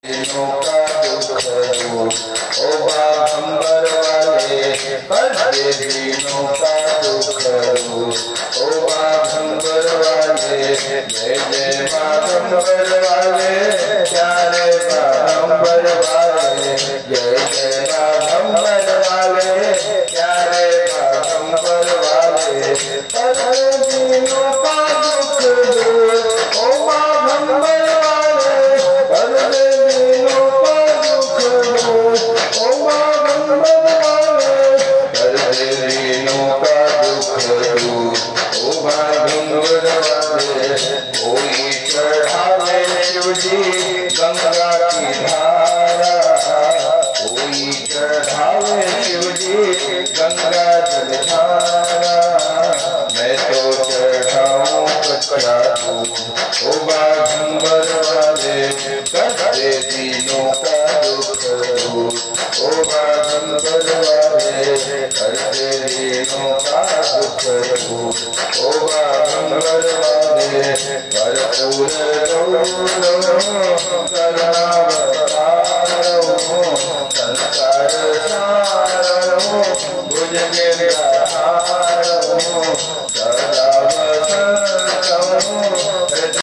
दिनों का दुख दूर ओ बाघंबर वाले कर दे दिनों का दुख दूर ओ बाघंबर वाले जय जय बाघंबर वाले प्यारे बाघंबर वाले जय जय बाघंबर वाले प्यारे बाघंबर वाले कर दे दिनों का दुख दूर ओ बाघंबर वाले कर दे दिनों का दुख दूर ओ बाघंबर वाले कर दे दिनों का दुख दूर ओ बाघंबर वाले कोई चढ़ावे शिव जी गंगा की धारा कोई चढ़ावे शिव जी गंगा जल धारा मैं तो चढ़ाऊं कच्चा दूध ओ बाघंबर वाले कर दे दिनों का दुख दूर ओ बाघंबर वाले कर दे दिनों का दुख दूर ओ बाघंबर वाले कर्पूर संसार सारो भुज के